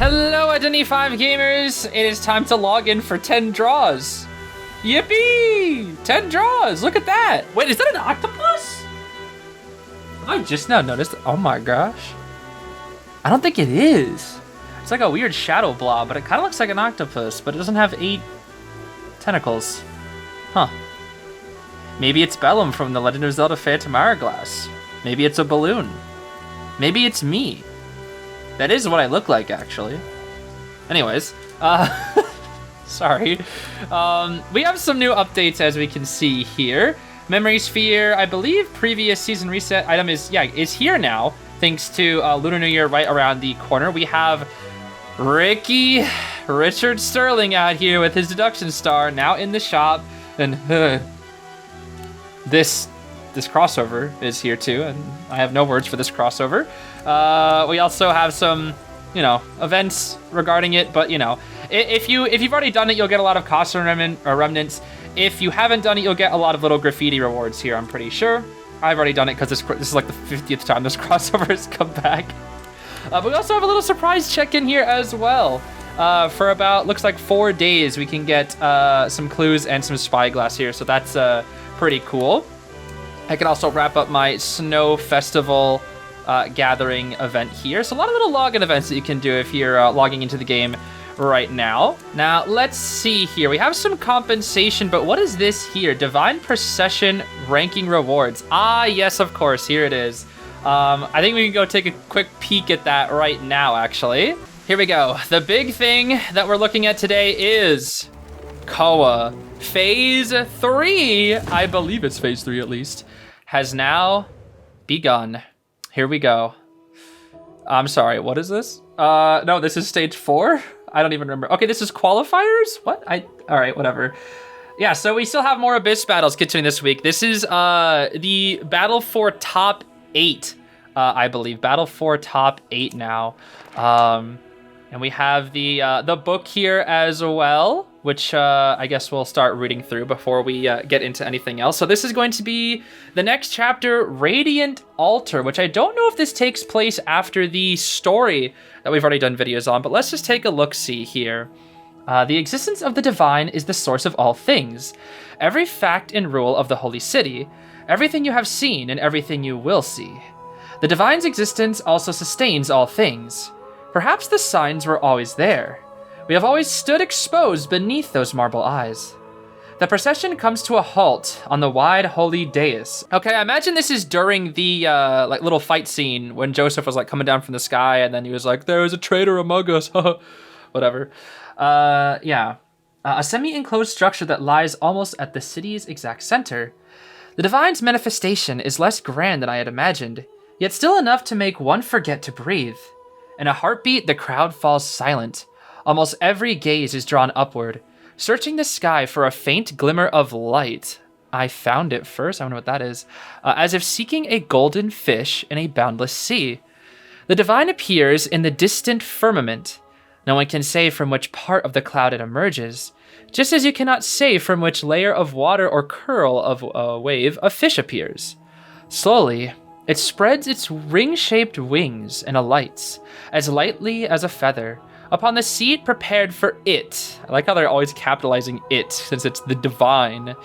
Hello, Identity 5 gamers! It is time to log in for 10 draws. Yippee! 10 draws, look at that! Wait, is that an octopus? I just now noticed, oh my gosh. I don't think it is. It's like a weird shadow blob, but it kind of looks like an octopus, but it doesn't have 8 tentacles. Huh. Maybe it's Bellum from The Legend of Zelda Phantom Hourglass. Maybe it's a balloon. Maybe it's me. That is what I look like, actually. Anyways, sorry. We have some new updates, as we can see here. Memory Sphere, I believe previous season reset item is here now, thanks to Lunar New Year right around the corner. We have Richard Sterling out here with his deduction star now in the shop, and this crossover is here too, and I have no words for this crossover. We also have some, events regarding it, but if you've already done it, you'll get a lot of costume remnants. If you haven't done it, you'll get a lot of little graffiti rewards here, I'm pretty sure. I've already done it because this is like the 50th time this crossover has come back. But we also have a little surprise check-in here as well. For about, looks like 4 days, we can get some clues and some spyglass here, so that's pretty cool. I can also wrap up my Snow Festival gathering event here. So a lot of little login events that you can do if you're logging into the game right now. Now, let's see here. We have some compensation, but what is this here? Divine Procession ranking rewards. Ah, yes, of course. Here it is. I think we can go take a quick peek at that right now, actually. Here we go. The big thing that we're looking at today is COA. Phase 3, I believe it's Phase 3 at least, has now begun. Here we go. I'm sorry, what is this? No, this is stage 4? I don't even remember. Okay, this is qualifiers? What? All right, whatever. Yeah, so we still have more Abyss battles continuing this week. This is the battle for top 8, I believe. Battle for top 8 now. And we have the book here as well, which I guess we'll start reading through before we get into anything else. So this is going to be the next chapter, Radiant Altar, which I don't know if this takes place after the story that we've already done videos on, but let's just take a look-see here. The existence of the divine is the source of all things, every fact and rule of the holy city, everything you have seen and everything you will see. The divine's existence also sustains all things. Perhaps the signs were always there. We have always stood exposed beneath those marble eyes. The procession comes to a halt on the wide holy dais. Okay, I imagine this is during the little fight scene when Joseph was coming down from the sky, and then he was like, "There is a traitor among us." Whatever. Yeah. A semi-enclosed structure that lies almost at the city's exact center. The divine's manifestation is less grand than I had imagined, yet still enough to make one forget to breathe. In a heartbeat, the crowd falls silent. Almost every gaze is drawn upward, searching the sky for a faint glimmer of light. I found it first. I wonder what that is. As if seeking a golden fish in a boundless sea. The divine appears in the distant firmament. No one can say from which part of the cloud it emerges, just as you cannot say from which layer of water or curl of a wave a fish appears. Slowly, it spreads its ring-shaped wings and alights, as lightly as a feather, upon the seat prepared for it. I like how they're always capitalizing it, since it's the divine.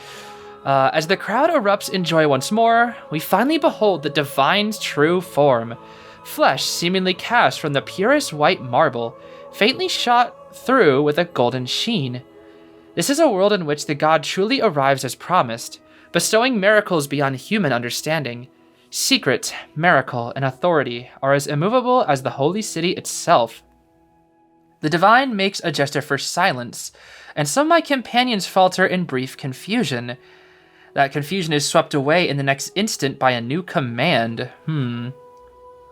As the crowd erupts in joy once more, we finally behold the divine's true form. Flesh seemingly cast from the purest white marble, faintly shot through with a golden sheen. This is a world in which the god truly arrives as promised, bestowing miracles beyond human understanding. Secret, miracle, and authority are as immovable as the holy city itself. The divine makes a gesture for silence, and some of my companions falter in brief confusion. That confusion is swept away in the next instant by a new command. I don't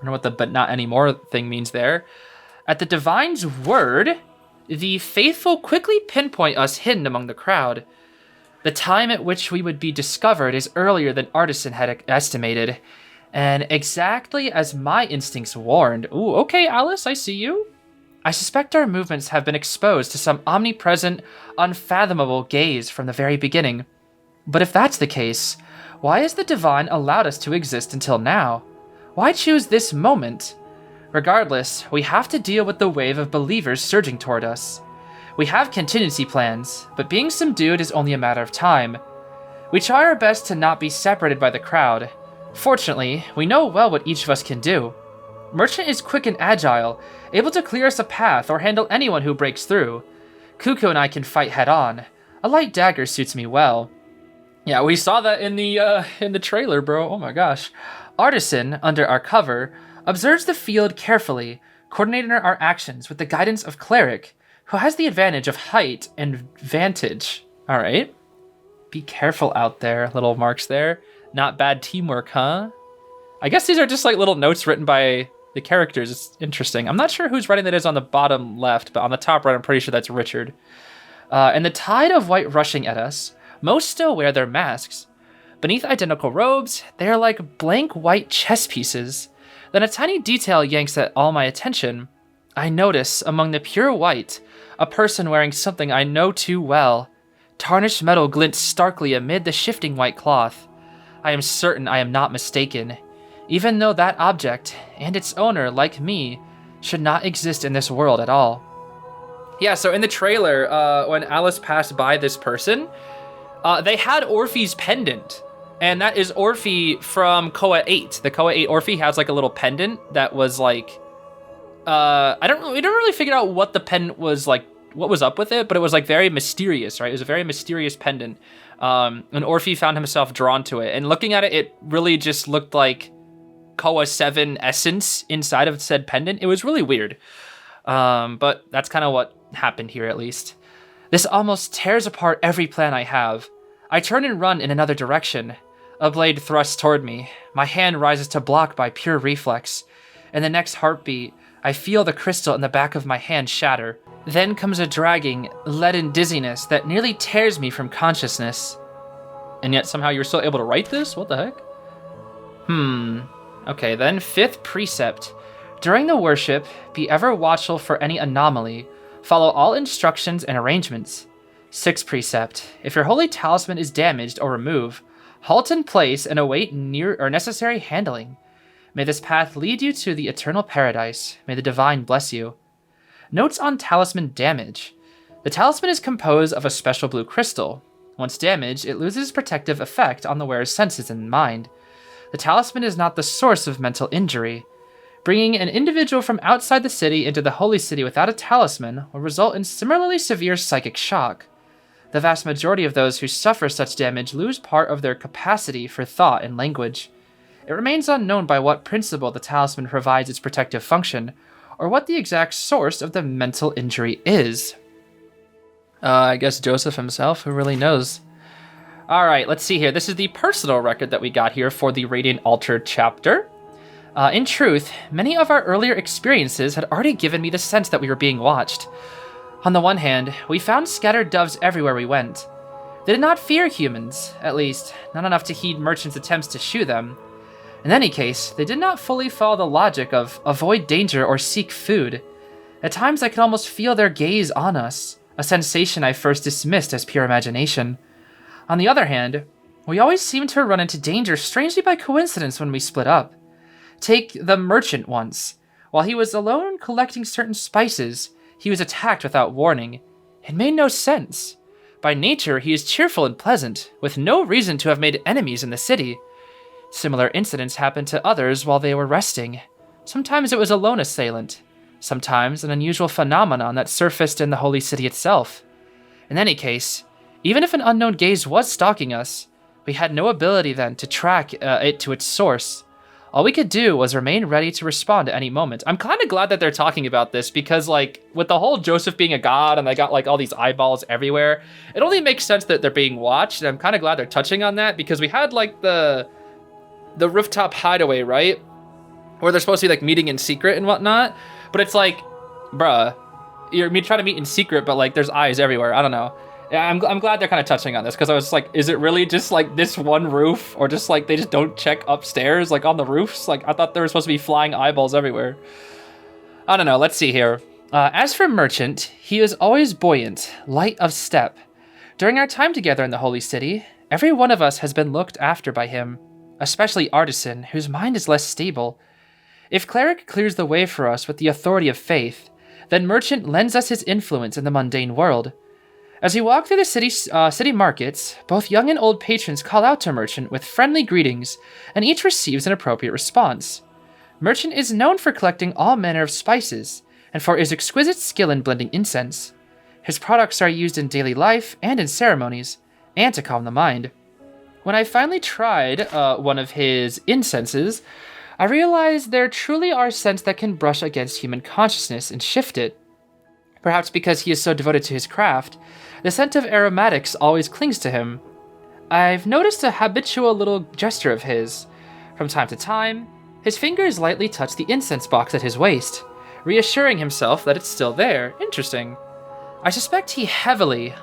know what the "but not anymore" thing means there. At the divine's word, the faithful quickly pinpoint us hidden among the crowd. The time at which we would be discovered is earlier than Artisan had estimated, and exactly as my instincts warned. Ooh, okay, Alice, I see you. I suspect our movements have been exposed to some omnipresent, unfathomable gaze from the very beginning. But if that's the case, why has the divine allowed us to exist until now? Why choose this moment? Regardless, we have to deal with the wave of believers surging toward us. We have contingency plans, but being subdued is only a matter of time. We try our best to not be separated by the crowd. Fortunately, we know well what each of us can do. Merchant is quick and agile, able to clear us a path or handle anyone who breaks through. Kuko and I can fight head-on. A light dagger suits me well. Yeah, we saw that in the trailer, bro. Oh my gosh. Artisan, under our cover, observes the field carefully, coordinating our actions with the guidance of Cleric, who has the advantage of height and vantage. All right. Be careful out there, little marks there. Not bad teamwork, huh? I guess these are just like little notes written by the characters. It's interesting. I'm not sure whose writing that is on the bottom left, but on the top right, I'm pretty sure that's Richard. And the tide of white rushing at us, most still wear their masks. Beneath identical robes, they are like blank white chess pieces. Then a tiny detail yanks at all my attention. I notice, among the pure white, a person wearing something I know too well. Tarnished metal glints starkly amid the shifting white cloth. I am certain I am not mistaken, even though that object, and its owner, like me, should not exist in this world at all. Yeah, so in the trailer, when Alice passed by this person, they had Orphe's pendant, and that is Orphe from COA 8. The COA 8 Orphe has like a little pendant that was like, we don't really figure out what the pendant was like, what was up with it, but it was like very mysterious, right? It was a very mysterious pendant. And Orphe found himself drawn to it. And looking at it, it really just looked like COA 7 essence inside of said pendant. It was really weird. But that's kind of what happened here, at least. This almost tears apart every plan I have. I turn and run in another direction. A blade thrusts toward me. My hand rises to block by pure reflex. In the next heartbeat, I feel the crystal in the back of my hand shatter. Then comes a dragging, leaden dizziness that nearly tears me from consciousness. And yet somehow you're still able to write this? What the heck? Okay, then 5th precept. During the worship, be ever watchful for any anomaly. Follow all instructions and arrangements. 6th precept. If your holy talisman is damaged or removed, halt in place and await near or necessary handling. May this path lead you to the eternal paradise. May the divine bless you. Notes on talisman damage. The talisman is composed of a special blue crystal. Once damaged, it loses protective effect on the wearer's senses and mind. The talisman is not the source of mental injury. Bringing an individual from outside the city into the holy city without a talisman will result in similarly severe psychic shock. The vast majority of those who suffer such damage lose part of their capacity for thought and language. It remains unknown by what principle the talisman provides its protective function, or what the exact source of the mental injury is. I guess Joseph himself, who really knows? Alright, let's see here. This is the personal record that we got here for the Radiant Altar chapter. In truth, many of our earlier experiences had already given me the sense that we were being watched. On the one hand, we found scattered doves everywhere we went. They did not fear humans, at least, not enough to heed merchants' attempts to shoo them. In any case, they did not fully follow the logic of avoid danger or seek food. At times I could almost feel their gaze on us, a sensation I first dismissed as pure imagination. On the other hand, we always seemed to run into danger strangely by coincidence when we split up. Take the merchant once. While he was alone collecting certain spices, he was attacked without warning. It made no sense. By nature, he is cheerful and pleasant, with no reason to have made enemies in the city. Similar incidents happened to others while they were resting. Sometimes it was a lone assailant. Sometimes an unusual phenomenon that surfaced in the holy city itself. In any case, even if an unknown gaze was stalking us, we had no ability then to track it to its source. All we could do was remain ready to respond at any moment. I'm kind of glad that they're talking about this because, like, with the whole Joseph being a god and they got, like, all these eyeballs everywhere, it only makes sense that they're being watched, and I'm kind of glad they're touching on that because we had, like, the rooftop hideaway, right? Where they're supposed to be, like, meeting in secret and whatnot, but it's like, bruh, you're trying to meet in secret, but, like, there's eyes everywhere. I don't know. Yeah, I'm glad they're kind of touching on this because I was like, is it really just like this one roof, or just like they just don't check upstairs, like on the roofs? Like I thought there were supposed to be flying eyeballs everywhere. I don't know. Let's see here. As for Merchant, he is always buoyant, light of step. During our time together in the Holy City, every one of us has been looked after by him, especially Artisan, whose mind is less stable. If Cleric clears the way for us with the authority of faith, then Merchant lends us his influence in the mundane world. As we walk through the city markets, both young and old patrons call out to Merchant with friendly greetings, and each receives an appropriate response. Merchant is known for collecting all manner of spices, and for his exquisite skill in blending incense. His products are used in daily life and in ceremonies, and to calm the mind. When I finally tried one of his incenses, I realized there truly are scents that can brush against human consciousness and shift it. Perhaps because he is so devoted to his craft, the scent of aromatics always clings to him. I've noticed a habitual little gesture of his. From time to time, his fingers lightly touch the incense box at his waist, reassuring himself that it's still there. Interesting. I suspect he relies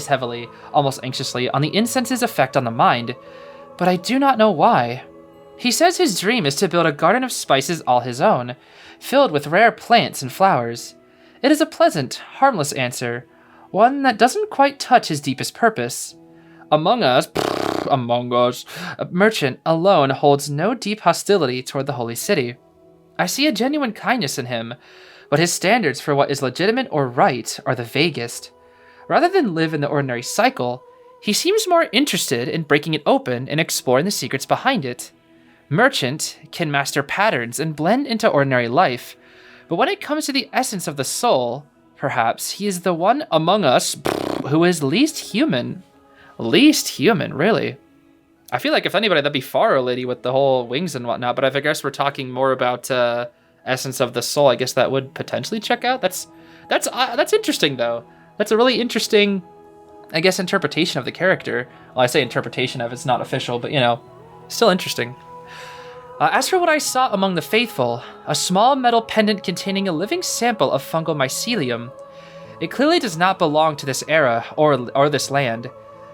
heavily, almost anxiously, on the incense's effect on the mind, but I do not know why. He says his dream is to build a garden of spices all his own, filled with rare plants and flowers. It is a pleasant, harmless answer, one that doesn't quite touch his deepest purpose. Among us, Merchant alone holds no deep hostility toward the holy city. I see a genuine kindness in him, but his standards for what is legitimate or right are the vaguest. Rather than live in the ordinary cycle, he seems more interested in breaking it open and exploring the secrets behind it. Merchant can master patterns and blend into ordinary life, but when it comes to the essence of the soul, perhaps he is the one among us who is least human. Least human, really. I feel like if anybody, that'd be Faro Lady with the whole wings and whatnot, but I guess we're talking more about essence of the soul. I guess that would potentially check out. That's interesting, though. That's a really interesting, I guess, interpretation of the character. Well, I say interpretation of it's not official, but, still interesting. As for what I saw among the faithful, a small metal pendant containing a living sample of fungal mycelium. It clearly does not belong to this era or this land.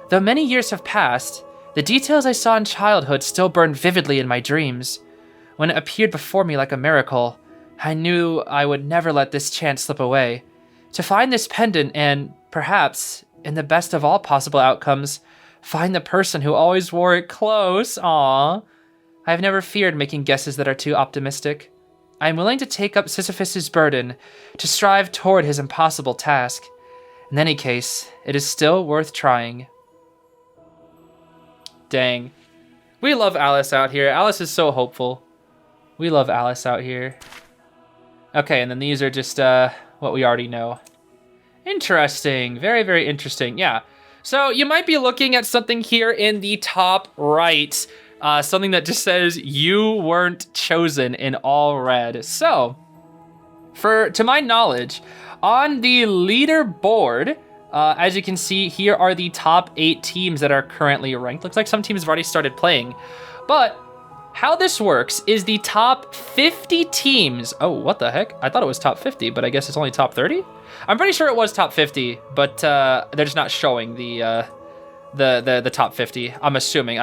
Though many years have passed, the details I saw in childhood still burn vividly in my dreams. When it appeared before me like a miracle, I knew I would never let this chance slip away. To find this pendant and, perhaps, in the best of all possible outcomes, find the person who always wore it close. Aww. I've never feared making guesses that are too optimistic. I am willing to take up Sisyphus' burden, to strive toward his impossible task. In any case, it is still worth trying. Dang. We love Alice out here. Alice is so hopeful. We love Alice out here. Okay, and then these are just what we already know. Interesting. Very, very interesting. Yeah. So you might be looking at something here in the top right. Something that just says, you weren't chosen in all red. So, to my knowledge, on the leaderboard, as you can see, here are the top 8 teams that are currently ranked. Looks like some teams have already started playing. But how this works is the top 50 teams. Oh, what the heck? I thought it was top 50, but I guess it's only top 30? I'm pretty sure it was top 50, but they're just not showing the top 50. I'm assuming.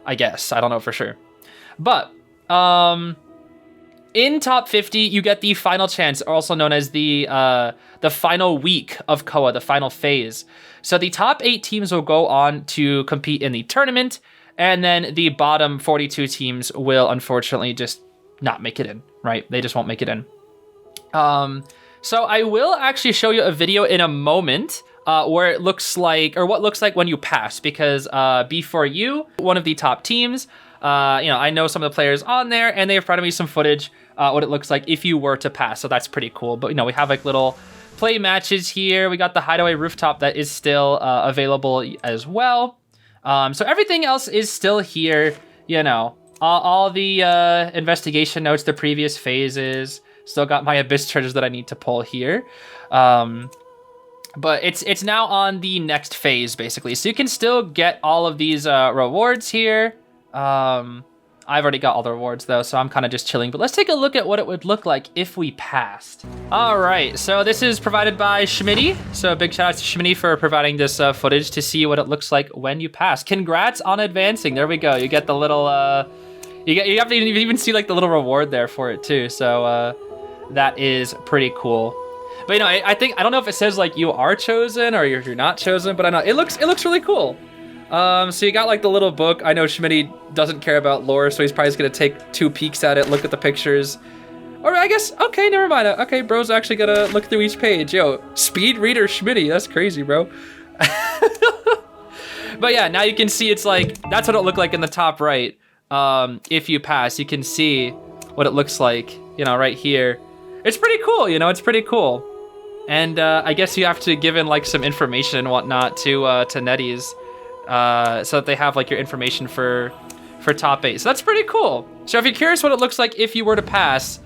I guess. I don't know for sure. But in top 50, you get the final chance, also known as the final week of COA, the final phase. So the top 8 teams will go on to compete in the tournament, and then the bottom 42 teams will unfortunately just not make it in, right? They just won't make it in. So I will actually show you a video in a moment where it looks like, or what looks like when you pass, because B4U, one of the top teams, I know some of the players on there, and they have provided me some footage, what it looks like if you were to pass, so that's pretty cool. But, we have like little play matches here. We got the Hideaway Rooftop that is still available as well. So everything else is still here, all the investigation notes, the previous phases, still got my Abyss treasures that I need to pull here. But it's now on the next phase, basically. So you can still get all of these rewards here. I've already got all the rewards, though, so I'm kind of just chilling. But let's take a look at what it would look like if we passed. All right, so this is provided by Schmitty. So a big shout out to Schmitty for providing this footage to see what it looks like when you pass. Congrats on advancing. There we go. You get the little... you have to even see like the little reward there for it, too. So that is pretty cool. But I don't know if it says like you are chosen or you're not chosen, but I know it looks really cool. So you got like the little book. I know Schmitty doesn't care about lore, so he's probably just gonna take 2 peeks at it, look at the pictures. Or I guess, okay, never mind. Okay, bro's actually gonna look through each page. Yo, speed reader Schmitty, that's crazy, bro. But yeah, now you can see it's like, that's what it looked like in the top right. If you pass, you can see what it looks like, you know, right here. It's pretty cool, you know, it's pretty cool. And I guess you have to give in like some information and whatnot to NetEase, so that they have like your information for top 8. So that's pretty cool. So if you're curious what it looks like if you were to pass,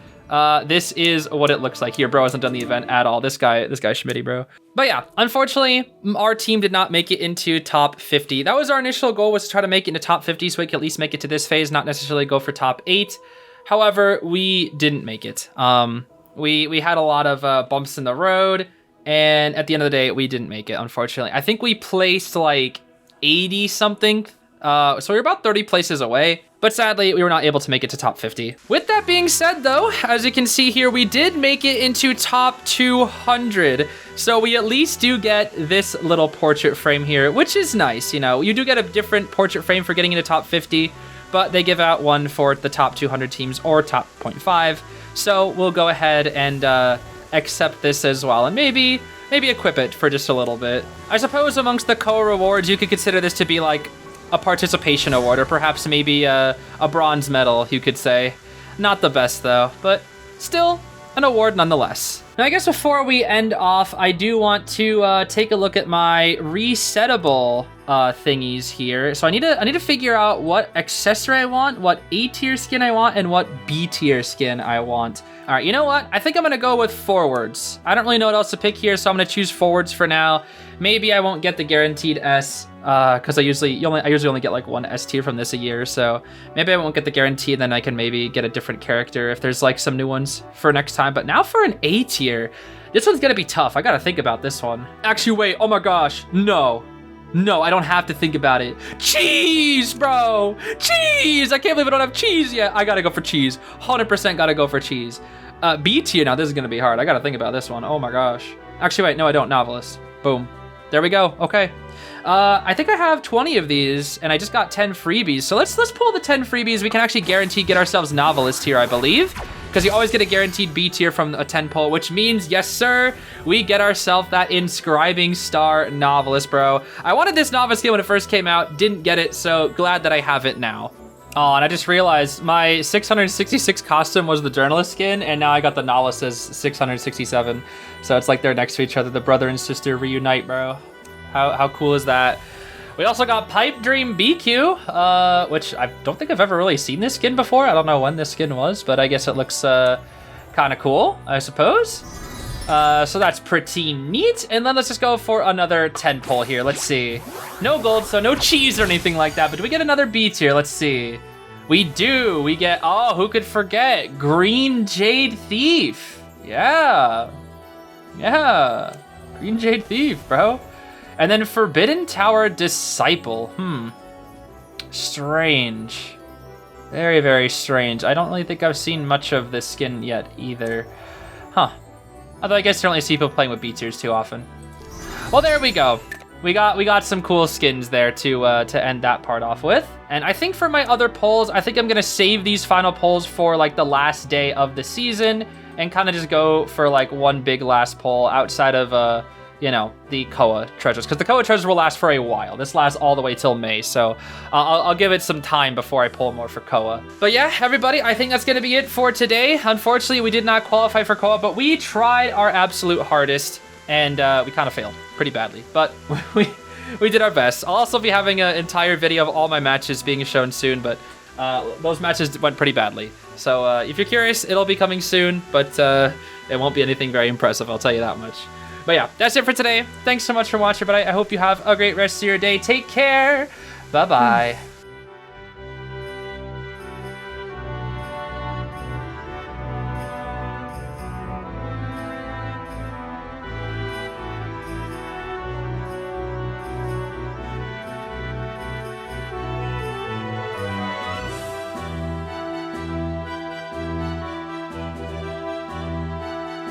this is what it looks like. Here, bro hasn't done the event at all. This guy Schmitty, bro. But yeah, unfortunately, our team did not make it into top 50. That was our initial goal, was to try to make it into top 50 so we could at least make it to this phase, not necessarily go for top 8. However, we didn't make it. We had a lot of bumps in the road, and at the end of the day, we didn't make it, unfortunately. I think we placed like 80 something. So we were about 30 places away, but sadly we were not able to make it to top 50. With that being said though, as you can see here, we did make it into top 200. So we at least do get this little portrait frame here, which is nice. You know, you do get a different portrait frame for getting into top 50, but they give out one for the top 200 teams or top 0.5. So we'll go ahead and accept this as well, and maybe equip it for just a little bit. I suppose amongst the COA rewards, you could consider this to be like a participation award, or perhaps maybe a bronze medal, you could say. Not the best though, but still an award nonetheless. Now I guess before we end off, I do want to take a look at my resettable thingies here. So I need to figure out what accessory I want, what A tier skin I want, and what B tier skin I want. All right, you know what? I think I'm gonna go with forwards. I don't really know what else to pick here, so I'm gonna choose forwards for now. Maybe I won't get the guaranteed S, because I usually only get like 1 S tier from this a year, so maybe I won't get the guarantee, then I can maybe get a different character if there's like some new ones for next time. But now for an A tier, this one's gonna be tough. I gotta think about this one. Actually, wait, oh my gosh, no, I don't have to think about it. Cheese, bro, cheese! I can't believe I don't have cheese yet. I gotta go for cheese, 100% gotta go for cheese. B tier, now this is gonna be hard. I gotta think about this one, oh my gosh. Actually, wait, no, I don't, novelist, boom. There we go, okay. I think I have 20 of these, and I just got 10 freebies. So let's pull the 10 freebies. We can actually guarantee get ourselves novelist here, I believe, because you always get a guaranteed B tier from a 10 pull, which means, yes, sir, we get ourselves that inscribing star novelist, bro. I wanted this novice skin when it first came out, didn't get it, so glad that I have it now. Oh, and I just realized my 666 costume was the journalist skin, and now I got the novelist as 667. So it's like they're next to each other. The brother and sister reunite, bro. How cool is that? We also got Pipe Dream BQ, which I don't think I've ever really seen this skin before. I don't know when this skin was, but I guess it looks kind of cool, I suppose. So that's pretty neat. And then let's just go for another 10 pull here. Let's see. No gold, so no cheese or anything like that. But do we get another B tier? Let's see. We do. We get, oh, who could forget? Green Jade Thief. Yeah. Yeah. Green Jade Thief, bro. And then Forbidden Tower Disciple. Strange. Very, very strange. I don't really think I've seen much of this skin yet either. Huh. Although I guess I don't really see people playing with B tiers too often. Well, there we go. We got some cool skins there to end that part off with. And I think for my other polls, I think I'm gonna save these final polls for like the last day of the season and kind of just go for like one big last poll outside of you know, the COA treasures, because the COA treasures will last for a while. This lasts all the way till May, so I'll give it some time before I pull more for COA. But yeah, everybody, I think that's gonna be it for today. Unfortunately, we did not qualify for COA, but we tried our absolute hardest, and we kind of failed pretty badly, but we did our best. I'll also be having an entire video of all my matches being shown soon, but those matches went pretty badly. So if you're curious, it'll be coming soon, but it won't be anything very impressive, I'll tell you that much. But yeah, that's it for today. Thanks so much for watching, but I hope you have a great rest of your day. Take care. Bye-bye.